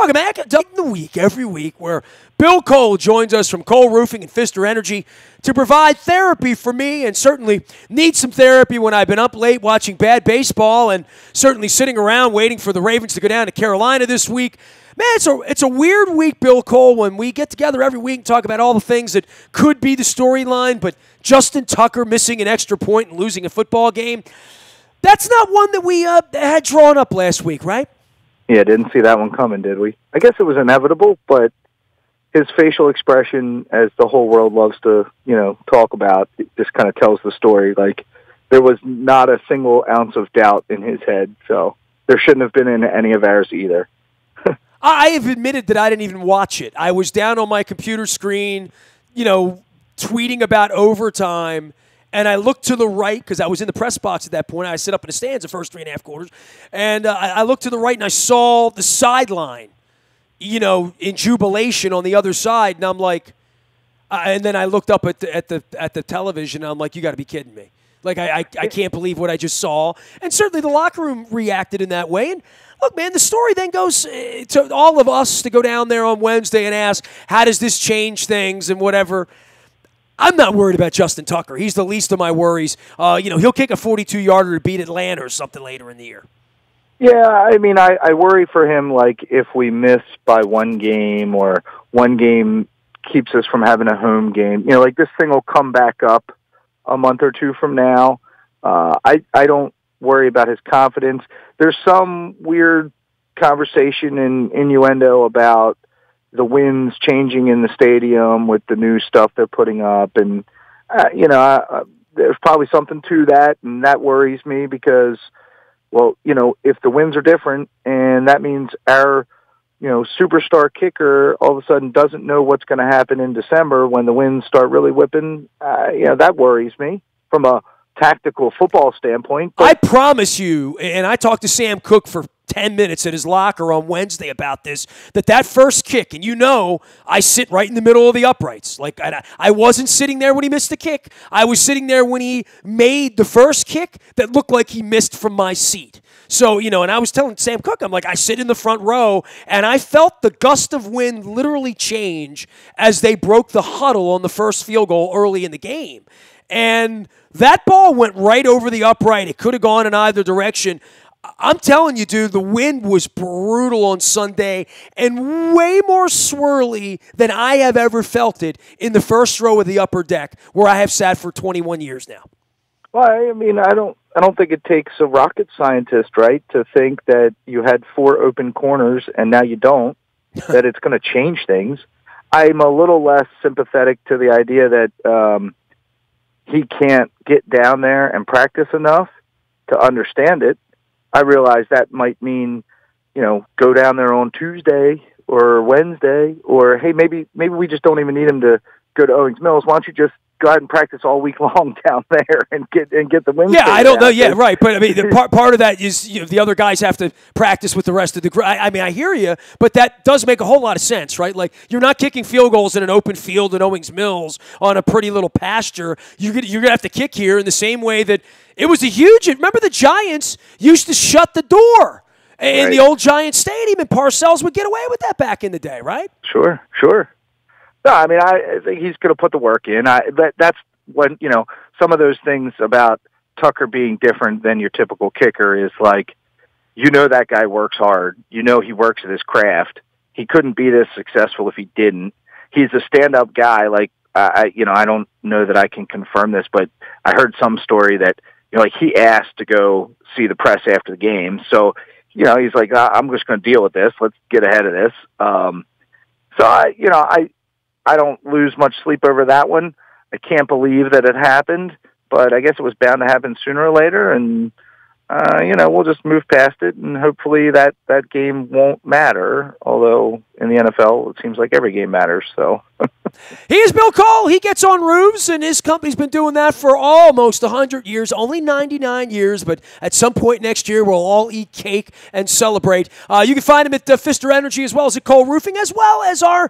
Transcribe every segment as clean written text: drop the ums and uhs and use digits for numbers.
Welcome back to the week, every week, where Bill Cole joins us from Cole Roofing and Pfister Energy to provide therapy for me, and certainly need some therapy when I've been up late watching bad baseball and certainly sitting around waiting for the Ravens to go down to Carolina this week. Man, it's a weird week, Bill Cole, when we get together every week and talk about all the things that could be the storyline, but Justin Tucker missing an extra point and losing a football game, that's not one that we had drawn up last week, right? Yeah, didn't see that one coming, did we? I guess it was inevitable, but his facial expression, as the whole world loves to, talk about, it just kind of tells the story. Like, there was not a single ounce of doubt in his head, so there shouldn't have been in any of ours either. I have admitted that I didn't even watch it. I was down on my computer screen, tweeting about overtime, and I looked to the right because I was in the press box at that point. I sit up in the stands the first 3.5 quarters, and I looked to the right and I saw the sideline, in jubilation on the other side, and I'm like, and then I looked up at the television, and I'm like, you got to be kidding me! Like I can't believe what I just saw, and certainly the locker room reacted in that way. And look, man, the story then goes to all of us to go down there on Wednesday and ask, how does this change things and whatever. I'm not worried about Justin Tucker. He's the least of my worries. He'll kick a 42-yarder to beat Atlanta or something later in the year. Yeah, I mean, I worry for him, like, if we miss by one game or one game keeps us from having a home game. Like, this thing will come back up a month or two from now. I don't worry about his confidence. There's some weird conversation and innuendo about the winds changing in the stadium with the new stuff they're putting up. And, there's probably something to that, and that worries me because, well, if the winds are different and that means our, superstar kicker all of a sudden doesn't know what's going to happen in December when the winds start really whipping, that worries me from a tactical football standpoint. But I promise you, and I talked to Sam Cook for 10 minutes at his locker on Wednesday about this, that first kick, and I sit right in the middle of the uprights. Like, I wasn't sitting there when he missed the kick. I was sitting there when he made the first kick that looked like he missed from my seat. So, and I was telling Sam Cook, I'm like, I sit in the front row, and I felt the gust of wind literally change as they broke the huddle on the first field goal early in the game. And that ball went right over the upright. It could have gone in either direction. I'm telling you, dude, the wind was brutal on Sunday and way more swirly than I have ever felt it in the first row of the upper deck where I have sat for 21 years now. Well, I mean, I don't think it takes a rocket scientist, right, to think that you had 4 open corners and now you don't, that it's going to change things. I'm a little less sympathetic to the idea that he can't get down there and practice enough to understand it. I realize that might mean, go down there on Tuesday or Wednesday, or hey, maybe we just don't even need him to go to Owings Mills. Why don't you just go ahead and practice all week long down there and get the win? Yeah, I don't know. Yeah, right. But I mean, the part of that is the other guys have to practice with the rest of the group. I mean, I hear you, but that does make a whole lot of sense, right? Like, you're not kicking field goals in an open field in Owings Mills on a pretty little pasture. You're gonna have to kick here in the same way that it was a huge. Remember, the Giants used to shut the door in the old Giant Stadium, and Parcells would get away with that back in the day, right? Sure. No, I mean, I think he's going to put the work in. That's when, some of those things about Tucker being different than your typical kicker is like, that guy works hard. He works at his craft. He couldn't be this successful if he didn't. He's a stand-up guy. Like, I don't know that I can confirm this, but I heard some story that, he asked to go see the press after the game. So, he's like, I'm just going to deal with this. Let's get ahead of this. So I don't lose much sleep over that one. I can't believe that it happened, but I guess it was bound to happen sooner or later, and, we'll just move past it, and hopefully that game won't matter, although in the NFL it seems like every game matters. So He is Bill Cole. He gets on roofs, and his company's been doing that for almost 100 years, only 99 years, but at some point next year, we'll all eat cake and celebrate. You can find him at Pfister Energy as well as at Cole Roofing, as well as our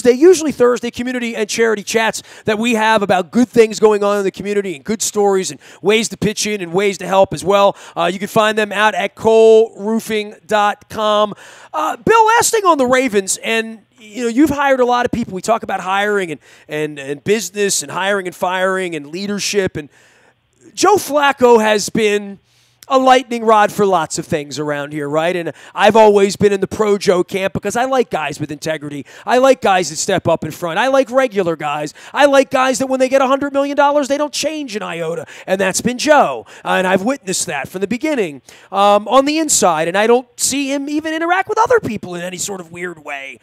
usually Thursday, community and charity chats that we have about good things going on in the community and good stories and ways to pitch in and ways to help as well. You can find them out at ColeRoofing.com. Bill, last thing on the Ravens, and you've hired a lot of people. We talk about hiring and business and hiring and firing and leadership. And Joe Flacco has been a lightning rod for lots of things around here, right? And I've always been in the pro-Joe camp because I like guys with integrity. I like guys that step up in front. I like regular guys. I like guys that when they get $100 million, they don't change an iota. And that's been Joe. And I've witnessed that from the beginning on the inside. And I don't see him even interact with other people in any sort of weird way.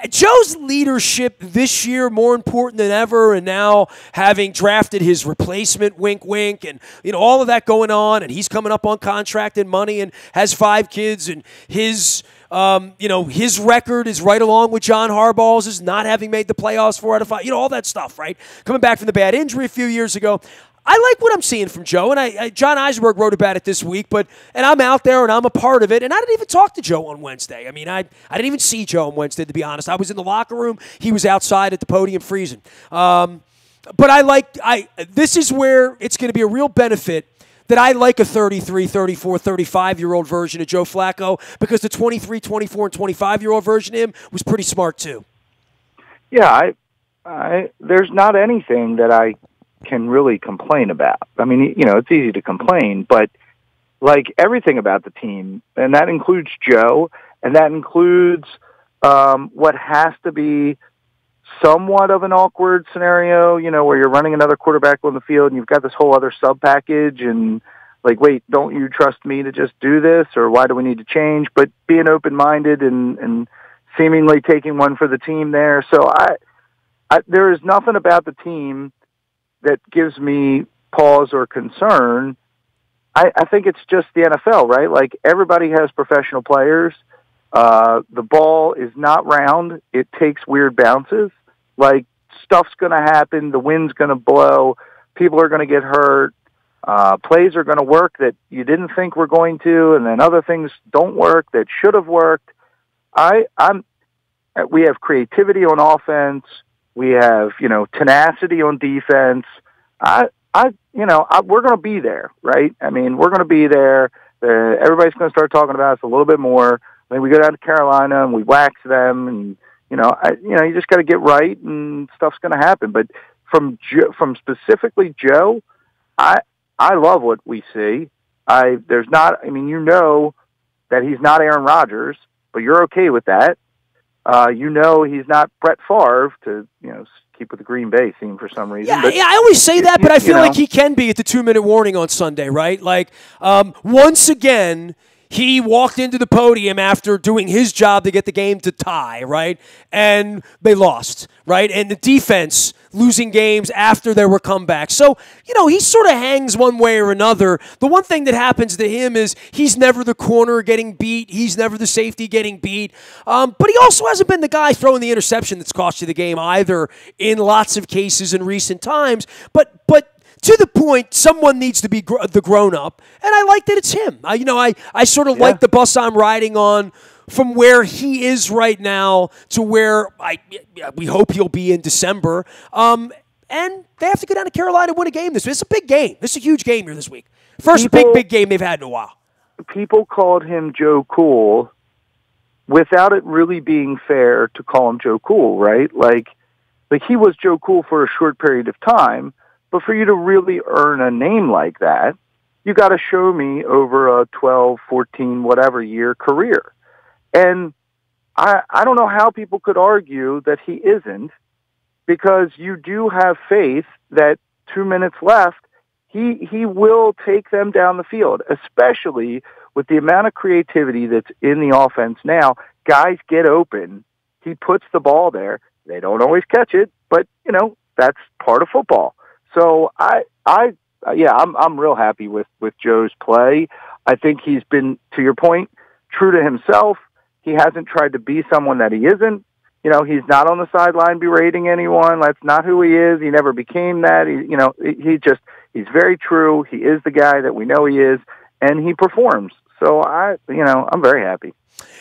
Joe's leadership this year more important than ever, and now having drafted his replacement, wink, wink, and all of that going on, and he's coming up on contract and money and has 5 kids, and his his record is right along with John Harbaugh's, is not having made the playoffs 4 out of 5, all that stuff, right? Coming back from the bad injury a few years ago. I like what I'm seeing from Joe, and John Eisenberg wrote about it this week, and I'm out there, and I'm a part of it, and I didn't even talk to Joe on Wednesday. I mean, I didn't even see Joe on Wednesday, to be honest. I was in the locker room. He was outside at the podium freezing. But this is where it's going to be a real benefit that I like a 33, 34, 35-year-old version of Joe Flacco, because the 23, 24, and 25-year-old version of him was pretty smart too. Yeah, there's not anything that I can really complain about. I mean, it's easy to complain, but like everything about the team, and that includes Joe, and that includes what has to be somewhat of an awkward scenario, where you're running another quarterback on the field and you've got this whole other sub package, and like, wait, don't you trust me to just do this, or why do we need to change? But being open-minded and seemingly taking one for the team there. So there is nothing about the team that gives me pause or concern. I think it's just the NFL, right? Like, everybody has professional players. The ball is not round. It takes weird bounces. Like, stuff's going to happen. The wind's going to blow. People are going to get hurt. Plays are going to work that you didn't think were going to, and then other things don't work that should have worked. We have creativity on offense. We have, tenacity on defense. We're going to be there, right? I mean, we're going to be there. Everybody's going to start talking about us a little bit more. I mean, we go down to Carolina and we wax them, and you just got to get right, and stuff's going to happen. But from specifically Joe, I love what we see. There's not. I mean, that he's not Aaron Rodgers, but you're okay with that. He's not Brett Favre, to keep with the Green Bay theme for some reason. Yeah, I always say that, but I feel like he can be at the 2-minute warning on Sunday, right? Like, once again, he walked into the podium after doing his job to get the game to tie, right? And they lost, right? And the defense losing games after there were comebacks. So, he sort of hangs one way or another. The one thing that happens to him is he's never the corner getting beat. He's never the safety getting beat. But he also hasn't been the guy throwing the interception that's cost you the game either in lots of cases in recent times. But to the point, someone needs to be the grown-up, and I like that it's him. I sort of like the bus I'm riding on from where he is right now to where we hope he'll be in December. And they have to go down to Carolina and win a game this week. It's a big game. It's a huge game here this week. First big game they've had in a while. People called him Joe Cool without it really being fair to call him Joe Cool, right? Like he was Joe Cool for a short period of time, but for you to really earn a name like that, you got to show me over a 12, 14, whatever year career. And I don't know how people could argue that he isn't, because you do have faith that 2 minutes left, he will take them down the field, especially with the amount of creativity that's in the offense now. Guys get open. He puts the ball there. They don't always catch it, but, that's part of football. So I'm real happy with Joe's play. I think he's been, to your point, true to himself. He hasn't tried to be someone that he isn't. he's not on the sideline berating anyone. That's not who he is. He never became that. He's very true. He is the guy that we know he is, and he performs. So I'm very happy.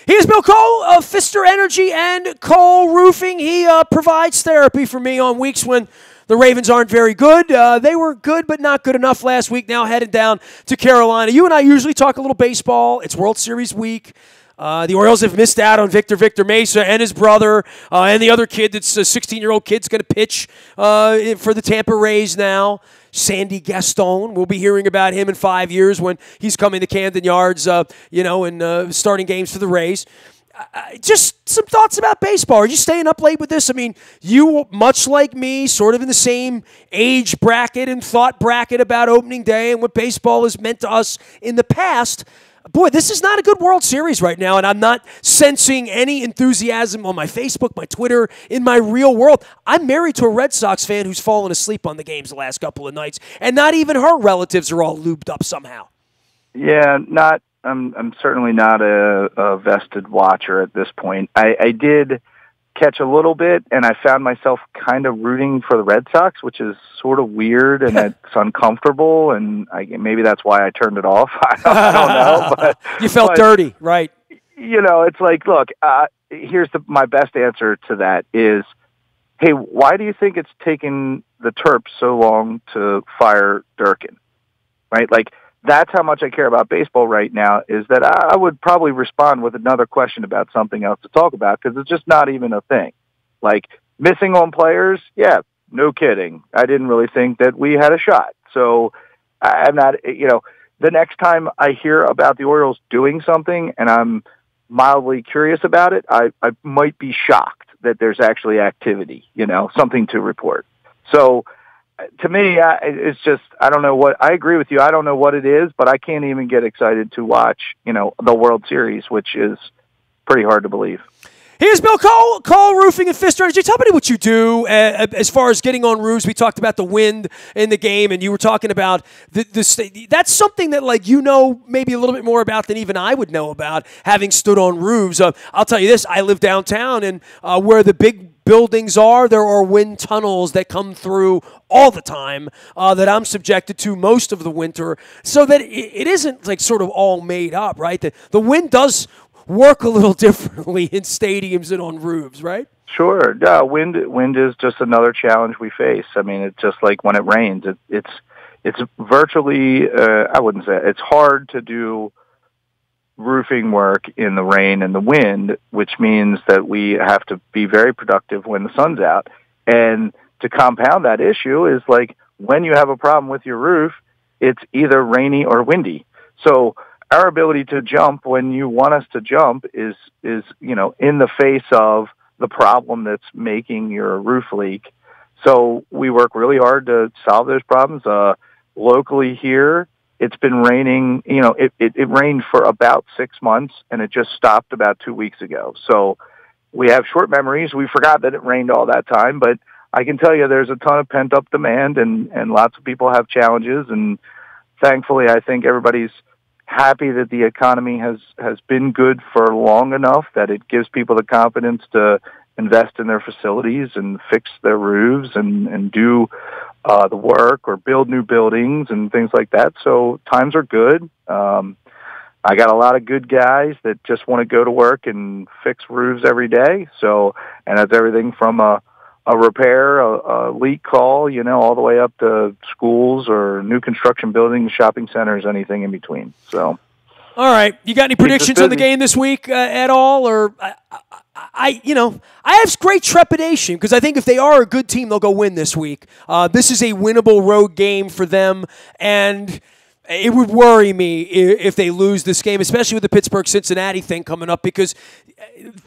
Here's Bill Cole of Pfister Energy and Cole Roofing. He provides therapy for me on weeks when the Ravens aren't very good. They were good, but not good enough last week. Now headed down to Carolina. You and I usually talk a little baseball. It's World Series week. The Orioles have missed out on Victor Mesa and his brother and the other kid that's a 16-year-old kid's going to pitch for the Tampa Rays now. Sandy Gaston. We'll be hearing about him in 5 years when he's coming to Camden Yards, and starting games for the Rays. Just some thoughts about baseball. Are you staying up late with this? I mean, you, much like me, sort of in the same age bracket and thought bracket about opening day and what baseball has meant to us in the past. Boy, this is not a good World Series right now, and I'm not sensing any enthusiasm on my Facebook, my Twitter, in my real world. I'm married to a Red Sox fan who's fallen asleep on the games the last couple of nights, and not even her relatives are all lubed up somehow. Yeah, I'm certainly not a vested watcher at this point. I did catch a little bit, and I found myself kind of rooting for the Red Sox, which is sort of weird and it's uncomfortable, and maybe that's why I turned it off. I don't know. But you felt dirty, right? It's like, look, here's my best answer to that is, hey, why do you think it's taken the Terps so long to fire Durkin, right? Like, that's how much I care about baseball right now, is that I would probably respond with another question about something else to talk about, because it's just not even a thing. Like, missing on players, yeah, no kidding. I didn't really think that we had a shot. So I'm not, the next time I hear about the Orioles doing something and I'm mildly curious about it, I might be shocked that there's actually activity, something to report. So to me, it's just, I don't know what, I agree with you. I don't know what it is, but I can't even get excited to watch, the World Series, which is pretty hard to believe. Here's Bill Cole, Cole Roofing and Pfister Energy. Tell me what you do as far as getting on roofs. We talked about the wind in the game, and you were talking about that's something that, maybe a little bit more about than even I would know about, having stood on roofs. I'll tell you this, I live downtown, and where the big buildings are, there are wind tunnels that come through all the time that I'm subjected to most of the winter, so that it isn't like sort of all made up, right? The wind does work a little differently in stadiums and on roofs, right? Sure. Wind is just another challenge we face. I mean, it's just like when it rains. It's virtually, I wouldn't say, it's hard to do roofing work in the rain and the wind, which means that we have to be very productive when the sun's out. And to compound that issue is, like, when you have a problem with your roof, it's either rainy or windy. So our ability to jump when you want us to jump is in the face of the problem that's making your roof leak. So we work really hard to solve those problems. Locally here, it's been raining, it rained for about 6 months, and it just stopped about 2 weeks ago. So we have short memories. We forgot that it rained all that time, but I can tell you there's a ton of pent-up demand, and lots of people have challenges. And thankfully, I think everybody's happy that the economy has been good for long enough that it gives people the confidence to invest in their facilities and fix their roofs and do the work or build new buildings and things like that. So times are good. I got a lot of good guys that just want to go to work and fix roofs every day. So, and that's everything from a repair, a leak call, all the way up to schools or new construction buildings, shopping centers, anything in between. So, all right, you got any predictions on the game this week at all? Or I have great trepidation because I think if they are a good team, they'll go win this week. This is a winnable road game for them, and it would worry me if they lose this game, especially with the Pittsburgh-Cincinnati thing coming up, because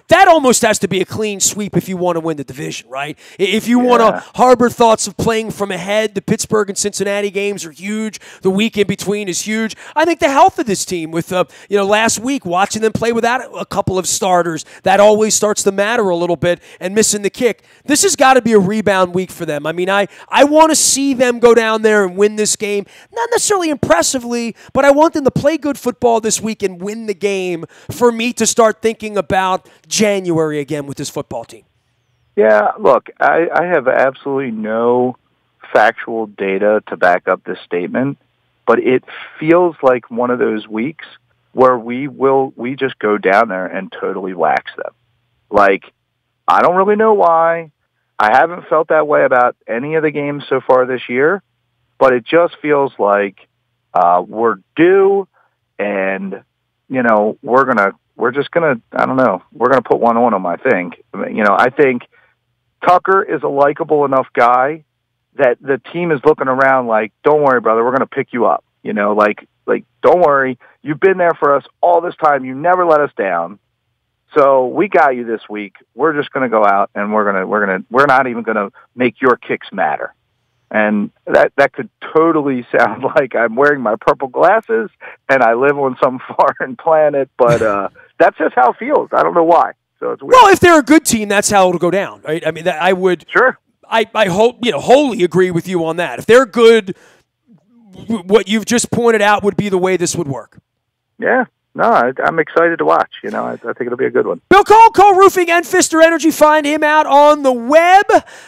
that almost has to be a clean sweep if you want to win the division, right? If you want to harbor thoughts of playing from ahead, the Pittsburgh and Cincinnati games are huge. The week in between is huge. I think the health of this team with, last week, watching them play without a couple of starters, that always starts to matter a little bit, and missing the kick. This has got to be a rebound week for them. I mean, I want to see them go down there and win this game. Not necessarily impressively, but I want them to play good football this week and win the game for me to start thinking about January again with this football team. Yeah, look, I have absolutely no factual data to back up this statement, but it feels like one of those weeks where we just go down there and totally wax them. Like, I don't really know why. I haven't felt that way about any of the games so far this year, but it just feels like we're due, and we're just gonna, I don't know, we're gonna put one on them. I think. I think Tucker is a likable enough guy that the team is looking around like, don't worry, brother, we're gonna pick you up. Like don't worry, you've been there for us all this time. You never let us down. So we got you this week. We're just going to go out and we're not even going to make your kicks matter. And that could totally sound like I'm wearing my purple glasses and I live on some foreign planet, but that's just how it feels. I don't know why. So it's weird. Well, if they're a good team, that's how it'll go down, right? I mean, I would. Sure. I hope wholly agree with you on that. If they're good, what you've just pointed out would be the way this would work. Yeah. No, I'm excited to watch. I think it'll be a good one. Bill Cole Roofing and Pfister Energy. Find him out on the web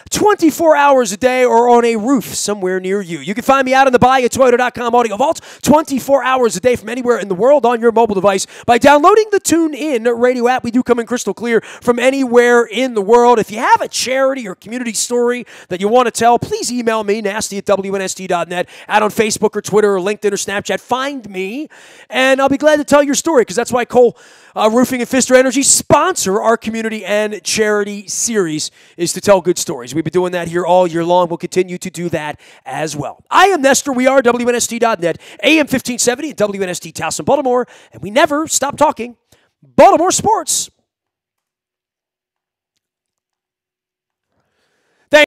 24 hours a day or on a roof somewhere near you. You can find me out on the BuyAToyota.com audio vault 24 hours a day from anywhere in the world on your mobile device by downloading the TuneIn radio app. We do come in crystal clear from anywhere in the world. If you have a charity or community story that you want to tell, please email me, nasty@WNST.net, out on Facebook or Twitter or LinkedIn or Snapchat. Find me, and I'll be glad to tell your story, because that's why Cole Roofing and Pfister Energy sponsor our community and charity series, is to tell good stories. We've been doing that here all year long. We'll continue to do that as well. I am Nestor. We are WNST.net, AM 1570 at WNST Towson, Baltimore, and we never stop talking Baltimore sports.